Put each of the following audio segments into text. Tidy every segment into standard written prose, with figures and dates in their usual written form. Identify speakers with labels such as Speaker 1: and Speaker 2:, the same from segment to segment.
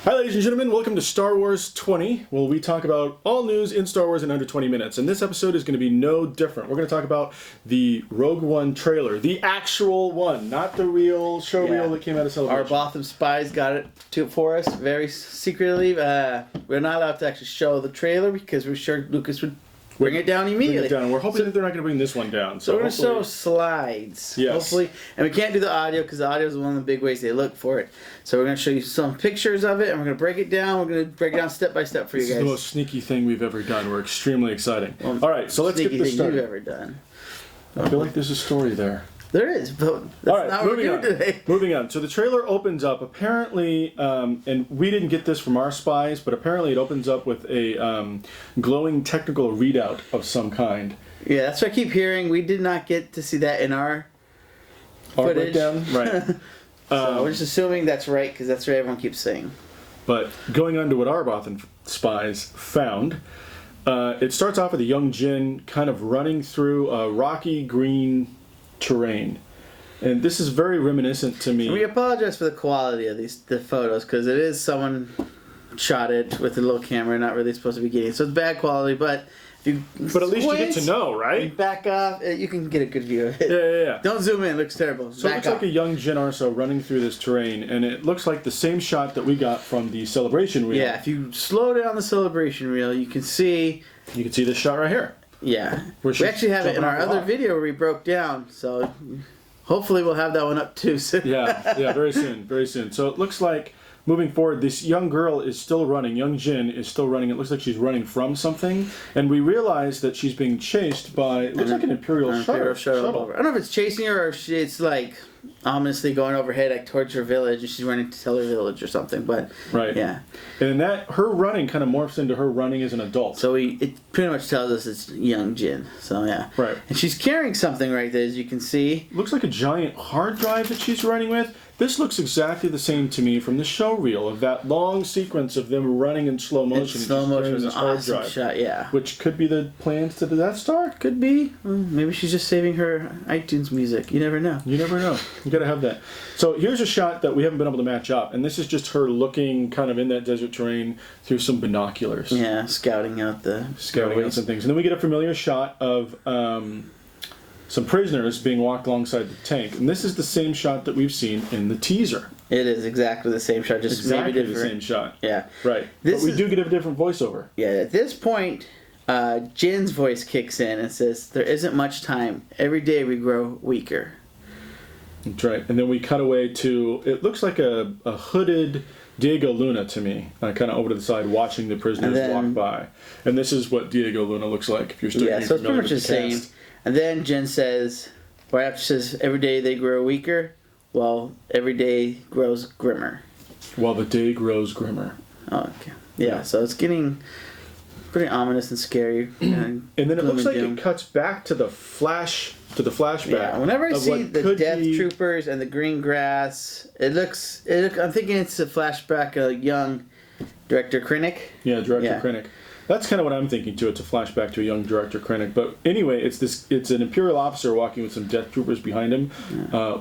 Speaker 1: Hi ladies and gentlemen, welcome to Star Wars 20, where we talk about all news in Star Wars in under 20 minutes. And this episode is going to be no different. We're going to talk about the Rogue One trailer, the actual one, not the real show reel that came out of Celebration.
Speaker 2: Our Botham spies got it for us very secretly. We're not allowed to actually show the trailer because we're sure Lucas would bring it down immediately.
Speaker 1: We're hoping that they're not going to bring this one down.
Speaker 2: So we're going to show slides.
Speaker 1: Yes.
Speaker 2: Hopefully. And we can't do the audio because the audio is one of the big ways they look for it. So we're going to show you some pictures of it and we're going to break it down. We're going to break it down step by step for you guys.
Speaker 1: This is the most sneaky thing we've ever done. We're extremely exciting. All right, so let's get this started.
Speaker 2: Sneaky thing you've ever done.
Speaker 1: I feel like there's a story there.
Speaker 2: There is, but that's not what we're doing today.
Speaker 1: Moving on. So the trailer opens up, apparently, and we didn't get this from our spies, but apparently it opens up with a glowing technical readout of some kind.
Speaker 2: Yeah, that's what I keep hearing. We did not get to see that in our footage.
Speaker 1: Breakdown? Right.
Speaker 2: So we're just assuming that's right, because that's what everyone keeps saying.
Speaker 1: But going on to what our Botham spies found, it starts off with a young Jin kind of running through a rocky green terrain, and this is very reminiscent to me.
Speaker 2: And we apologize for the quality of the photos because it is someone shot it with a little camera, not really supposed to be getting it, so it's bad quality. But if you
Speaker 1: at least you get to know, right?
Speaker 2: Back off, you can get a good view of it.
Speaker 1: Yeah.
Speaker 2: Don't zoom in; it looks terrible.
Speaker 1: So it looks like a young Jin Arso running through this terrain, and it looks like the same shot that we got from the Celebration reel.
Speaker 2: Yeah, if you slow down the Celebration reel, you can see.
Speaker 1: You can see this shot right here.
Speaker 2: Yeah, we actually have it in our other video where we broke down, so hopefully we'll have that one up too soon.
Speaker 1: yeah, very soon. So it looks like, moving forward, this young girl is still running, young Jin is still running. It looks like she's running from something, and we realize that she's being chased by, it looks like an Imperial shuttle.
Speaker 2: I don't know if it's chasing her or if it's like ominously going overhead like towards her village and she's running to tell her village or something, but
Speaker 1: right.
Speaker 2: Yeah.
Speaker 1: And her running kind of morphs into her running as an adult.
Speaker 2: So it pretty much tells us it's young Jin. So yeah.
Speaker 1: Right.
Speaker 2: And she's carrying something right there, as you can see.
Speaker 1: Looks like a giant hard drive that she's running with. This looks exactly the same to me from the show reel of that long sequence of them running in slow motion.
Speaker 2: Slow motion was an awesome shot, yeah.
Speaker 1: Which could be the plans to the Death Star?
Speaker 2: Could be. Maybe she's just saving her iTunes music. You never know.
Speaker 1: You never know. You gotta have that. So here's a shot that we haven't been able to match up, and this is just her looking kind of in that desert terrain through some binoculars.
Speaker 2: Yeah, scouting out some
Speaker 1: things. And then we get a familiar shot of some prisoners being walked alongside the tank. And this is the same shot that we've seen in the teaser.
Speaker 2: It is exactly the same shot, just maybe different.
Speaker 1: The same shot.
Speaker 2: Yeah.
Speaker 1: Right. But we do get a different voiceover.
Speaker 2: Yeah, at this point, Jin's voice kicks in and says, "There isn't much time. Every day we grow weaker."
Speaker 1: That's right. And then we cut away to, it looks like a hooded Diego Luna to me, kind of over to the side watching the prisoners walk by. And this is what Diego Luna looks like if you're still
Speaker 2: so it's pretty much the same. And then Jin says, right after says, "Every day they grow weaker, well, every day grows grimmer."
Speaker 1: While the day grows grimmer.
Speaker 2: Oh, okay. Yeah, so it's getting pretty ominous and scary.
Speaker 1: And then it looks like it cuts back to the flashback.
Speaker 2: Yeah, whenever I see the Death Troopers and the green grass, I'm thinking it's a flashback of young Director Krennic.
Speaker 1: Yeah, Director Krennic. That's kind of what I'm thinking too. It's a flashback to a young Director Krennic. But anyway, it's an Imperial officer walking with some Death Troopers behind him,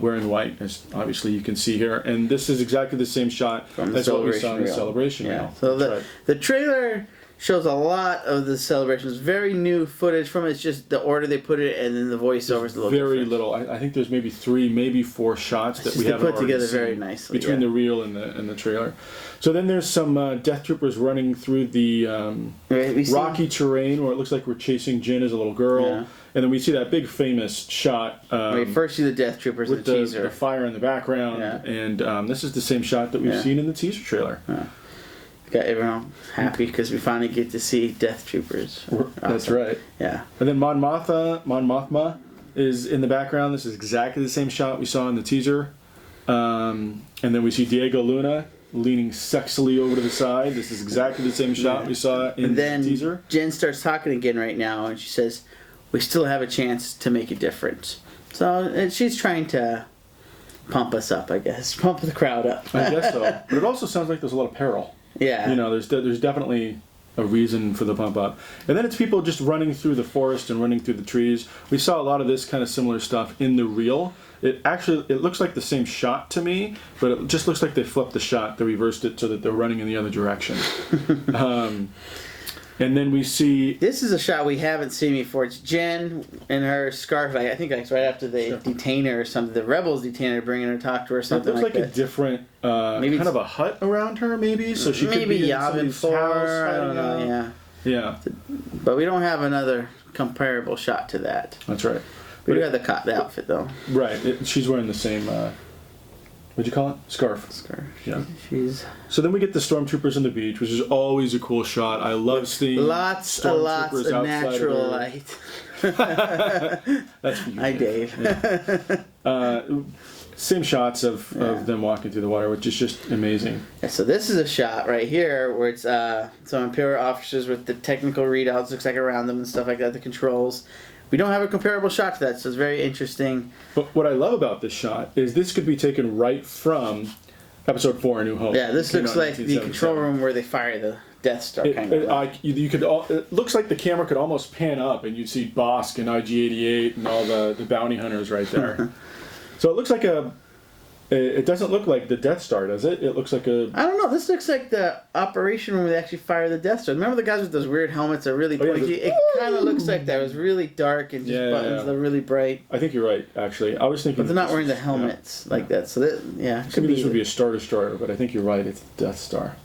Speaker 1: wearing white, as obviously you can see here. And this is exactly the same shot as what we saw in the Celebration reel.
Speaker 2: So the trailer shows a lot of the celebrations. Very new footage from it. It's just the order they put it, and then the voiceover is a little
Speaker 1: very
Speaker 2: different.
Speaker 1: little. I think there's maybe 3, maybe 4 shots that we haven't
Speaker 2: put together very nicely
Speaker 1: between the reel and the trailer. So then there's some Death Troopers running through the rocky terrain where it looks like we're chasing Jin as a little girl. Yeah. And then we see that big famous shot.
Speaker 2: We first see the Death Troopers
Speaker 1: with
Speaker 2: in the teaser.
Speaker 1: The fire in the background. Yeah. And this is the same shot that we've seen in the teaser trailer.
Speaker 2: Yeah. Got everyone happy because we finally get to see Death Troopers.
Speaker 1: That's right.
Speaker 2: Yeah.
Speaker 1: And then Mon Mothma is in the background. This is exactly the same shot we saw in the teaser. And then we see Diego Luna leaning sexily over to the side. This is exactly the same shot we saw in the teaser.
Speaker 2: And then Jen starts talking again right now, and she says, "We still have a chance to make a difference." So she's trying to pump us up, I guess. Pump the crowd up.
Speaker 1: I guess so. But it also sounds like there's a lot of peril.
Speaker 2: Yeah.
Speaker 1: You know, there's definitely a reason for the pump up. And then it's people just running through the forest and running through the trees. We saw a lot of this kind of similar stuff in the reel. It looks like the same shot to me, but it just looks like they flipped the shot. They reversed it so that they're running in the other direction. And then we see...
Speaker 2: This is a shot we haven't seen before. It's Jen and her scarf. I think it's right after they detain her or something. The rebels detain her, bringing her to talk to her or something like that.
Speaker 1: It looks like a different... maybe kind of a hut around her, maybe? So she could be in somebody's house.
Speaker 2: I don't know, yeah.
Speaker 1: Yeah.
Speaker 2: But we don't have another comparable shot to that.
Speaker 1: That's right.
Speaker 2: We do have the outfit, though.
Speaker 1: Right. She's wearing the same... what'd you call it? Scarf. Yeah. So then we get the stormtroopers on the beach, which is always a cool shot. I love seeing
Speaker 2: lots of natural light.
Speaker 1: That's for you,
Speaker 2: Hi, Dave.
Speaker 1: Yeah. Same shots of them walking through the water, which is just amazing.
Speaker 2: Yeah, so this is a shot right here where it's some Imperial officers with the technical readouts, looks like around them and stuff like that, the controls. We don't have a comparable shot to that, so it's very interesting.
Speaker 1: But what I love about this shot is this could be taken right from Episode 4, A New Hope.
Speaker 2: Yeah, this looks like the control room where they fire the Death Star.
Speaker 1: It looks like the camera could almost pan up, and you'd see Bosk and IG-88 and all the bounty hunters right there. So it looks like it doesn't look like the Death Star, does it? It looks like a...
Speaker 2: I don't know. This looks like the operation room where they actually fire the Death Star. Remember the guys with those weird helmets that are really pointy? It kind of looks like that. It was really dark and just buttons that are really bright.
Speaker 1: I think you're right, actually. I was thinking...
Speaker 2: But they're not wearing the helmets like that. So that,
Speaker 1: this would be a Star Destroyer, but I think you're right. It's the Death Star.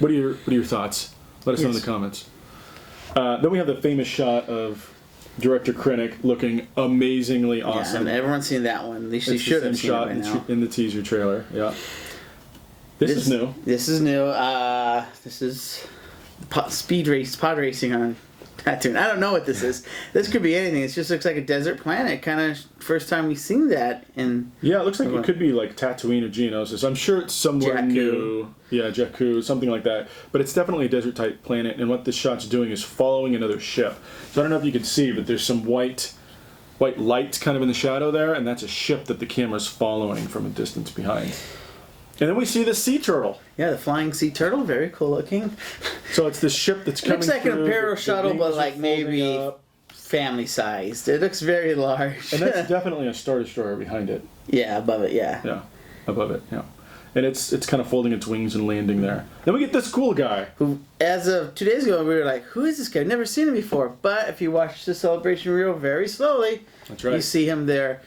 Speaker 1: What are your thoughts? Let us know in the comments. Then we have the famous shot of Director Krennic looking amazingly awesome.
Speaker 2: Yeah, everyone's seen that one. At least you should have seen it by now.
Speaker 1: In the teaser trailer. Yeah. This is new.
Speaker 2: This is new. This is pod racing on Tatooine. I don't know what this is. This could be anything. It just looks like a desert planet. Kind of first time we've seen that in.
Speaker 1: Yeah, it looks like it could be like Tatooine or Geonosis. I'm sure it's somewhere new. Yeah, Jakku, something like that. But it's definitely a desert type planet, and what this shot's doing is following another ship. So I don't know if you can see, but there's some white light kind of in the shadow there, and that's a ship that the camera's following from a distance behind. And then we see the sea turtle.
Speaker 2: Yeah, the flying sea turtle, very cool looking.
Speaker 1: So it's this ship that's coming.
Speaker 2: It looks like an Imperial shuttle, but like maybe family sized. It looks very large.
Speaker 1: And that's definitely a Star Destroyer behind it.
Speaker 2: Yeah, above it. Yeah.
Speaker 1: Yeah, above it. Yeah. And it's kind of folding its wings and landing there. Then we get this cool guy.
Speaker 2: Who, as of 2 days ago, we were like, who is this guy? I've never seen him before. But if you watch the celebration reel very slowly,
Speaker 1: that's right,
Speaker 2: you see him there.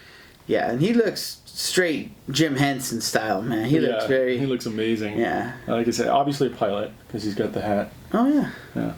Speaker 2: Yeah, and he looks straight Jim Henson style, man. He
Speaker 1: looks amazing.
Speaker 2: Yeah.
Speaker 1: Like I said, obviously a pilot, because he's got the hat.
Speaker 2: Oh, yeah.
Speaker 1: Yeah.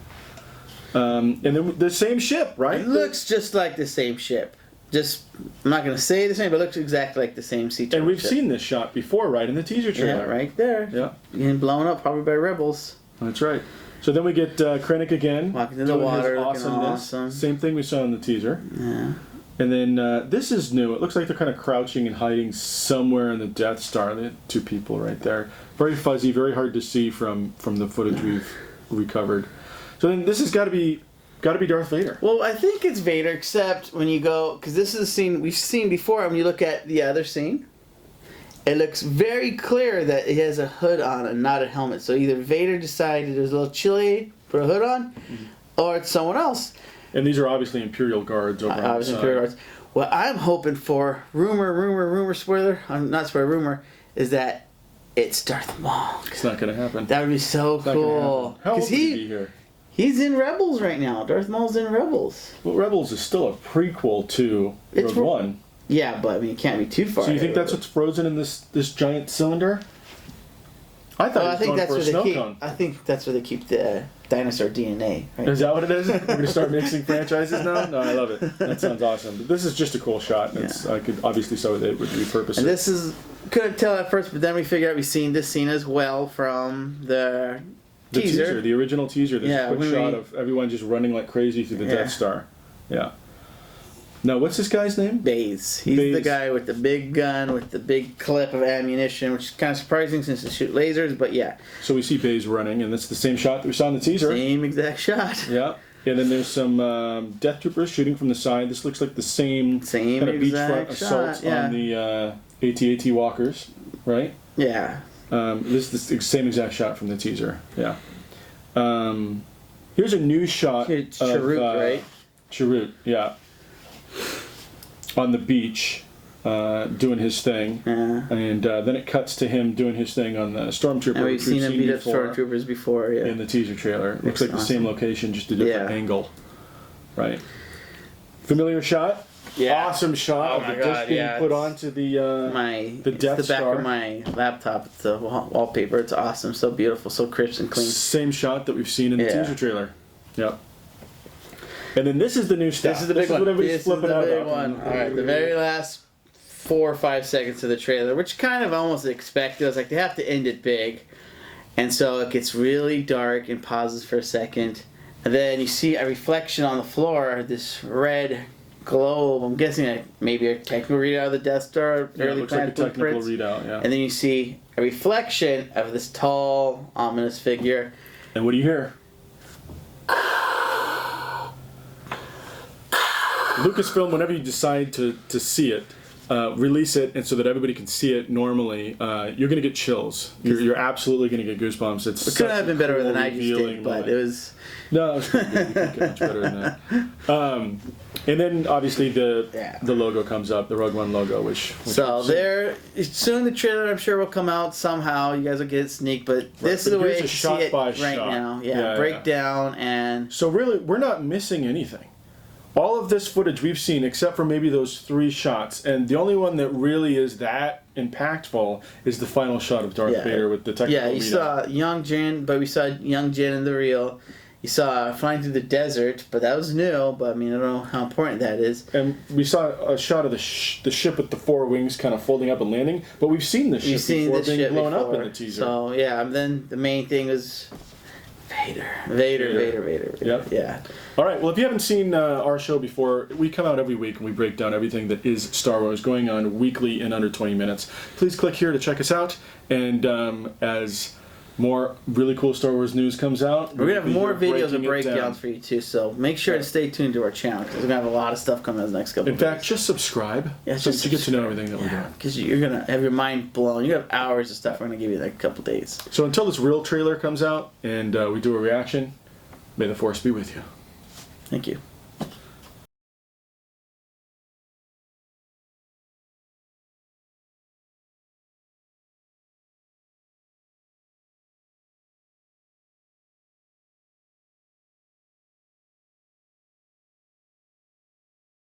Speaker 1: And then the same ship, right?
Speaker 2: It looks just like the same ship. I'm not going to say the same, but it looks exactly like the same sea turtle.
Speaker 1: And we've seen this shot before, right, in the teaser trailer.
Speaker 2: Yeah, right there.
Speaker 1: Yeah.
Speaker 2: Getting blown up probably by rebels.
Speaker 1: That's right. So then we get Krennic again.
Speaker 2: Walking in the water, looking awesome.
Speaker 1: Same thing we saw in the teaser.
Speaker 2: Yeah.
Speaker 1: And then this is new. It looks like they're kind of crouching and hiding somewhere in the Death Star. The two people right there. Very fuzzy, very hard to see from the footage we've recovered. So then this has got to be Darth Vader.
Speaker 2: Well, I think it's Vader, except when you go, because this is a scene we've seen before. When you look at the other scene, it looks very clear that he has a hood on and not a helmet. So either Vader decided it was a little chilly, put a hood on, or it's someone else.
Speaker 1: And these are obviously Imperial guards over on the side. Imperial guards.
Speaker 2: What I'm hoping for, spoiler, not spoiler, rumor, is that it's Darth Maul.
Speaker 1: It's not going to happen.
Speaker 2: That would be so cool.
Speaker 1: How old would he be here?
Speaker 2: He's in Rebels right now. Darth Maul's in Rebels.
Speaker 1: Well, Rebels is still a prequel to Rogue One.
Speaker 2: Yeah, but I mean, it can't be too far.
Speaker 1: So you think that's what's frozen in this giant cylinder? I thought it was going for a snow cone.
Speaker 2: I think that's where they keep the dinosaur DNA. Right?
Speaker 1: Is that what it is? We're going to start mixing franchises now? No, I love it. That sounds awesome. But this is just a cool shot. I could obviously show that it would repurpose it.
Speaker 2: And this is, couldn't tell at first, but then we figured out we've seen this scene as well from the teaser.
Speaker 1: The original teaser. This quick shot of everyone just running like crazy through the Death Star. Yeah. Now, what's this guy's name?
Speaker 2: Baze. He's the guy with the big gun, with the big clip of ammunition, which is kind of surprising since they shoot lasers, but yeah.
Speaker 1: So we see Baze running, and that's the same shot that we saw in the teaser.
Speaker 2: Same exact shot.
Speaker 1: Yeah. And then there's some Death Troopers shooting from the side. This looks like the same kind of beachfront assault on the AT-AT walkers, right?
Speaker 2: Yeah.
Speaker 1: This is the same exact shot from the teaser. Yeah. Here's a new shot
Speaker 2: It's
Speaker 1: of
Speaker 2: Chirrut, right?
Speaker 1: Chirrut, yeah, on the beach, doing his thing, and then it cuts to him doing his thing on the stormtrooper.
Speaker 2: And we've
Speaker 1: which
Speaker 2: seen him beat up
Speaker 1: before
Speaker 2: stormtroopers before, yeah.
Speaker 1: in the teaser trailer. It looks like the same location, just a different angle, right? Familiar shot.
Speaker 2: Yeah.
Speaker 1: Awesome shot of the disc being put onto the Death
Speaker 2: the back
Speaker 1: Star.
Speaker 2: of my laptop. It's the wallpaper. It's awesome. So beautiful. So crisp and clean.
Speaker 1: Same shot that we've seen in the teaser trailer. Yep. And then this is the new stuff.
Speaker 2: This is the big one.
Speaker 1: This is the big
Speaker 2: one. All right, the very last 4 or 5 seconds of the trailer, which kind of almost expected. I was like, they have to end it big. And so it gets really dark and pauses for a second. And then you see a reflection on the floor, this red globe. I'm guessing maybe a technical readout of the Death Star, early
Speaker 1: looks like a
Speaker 2: planet
Speaker 1: technical
Speaker 2: blueprints.
Speaker 1: readout, yeah.
Speaker 2: And then you see a reflection of this tall, ominous figure.
Speaker 1: And what do you hear? Lucasfilm, whenever you decide to see it, release it, and so that everybody can see it normally, you're going to get chills. You're absolutely going to get goosebumps.
Speaker 2: It couldn't have been better than I just did, but it was...
Speaker 1: No, it was pretty good. You could get much better than that. And then, obviously, the logo comes up, the Rogue One logo, which
Speaker 2: so there, soon the trailer, I'm sure, will come out somehow. You guys will get a sneak, but this is the way I see it right now. Yeah, breakdown and...
Speaker 1: So really, we're not missing anything. All of this footage we've seen, except for maybe those 3 shots, and the only one that really is that impactful is the final shot of Darth Vader with the technical
Speaker 2: Yeah, you saw young Jin, but we saw young Jin in the reel. You saw flying through the desert, but that was new, but I mean, I don't know how important that is.
Speaker 1: And we saw a shot of the ship with the 4 wings kind of folding up and landing, but we've seen the ship before being blown up in the teaser.
Speaker 2: So, yeah, and then the main thing was... Vader.
Speaker 1: Yep.
Speaker 2: Yeah.
Speaker 1: All right. Well, if you haven't seen our show before, we come out every week and we break down everything that is Star Wars, going on weekly in under 20 minutes. Please click here to check us out. And as more really cool Star Wars news comes out,
Speaker 2: we're gonna have more videos and breakdowns for you too. So make sure to stay tuned to our channel because we're gonna have a lot of stuff coming in the next couple.
Speaker 1: In fact, just subscribe.
Speaker 2: Yeah,
Speaker 1: so to get to know everything that we're doing.
Speaker 2: Because you're gonna have your mind blown. You have hours of stuff. We're gonna give you like a couple days.
Speaker 1: So until this real trailer comes out and we do a reaction, may the Force be with you.
Speaker 2: Thank you.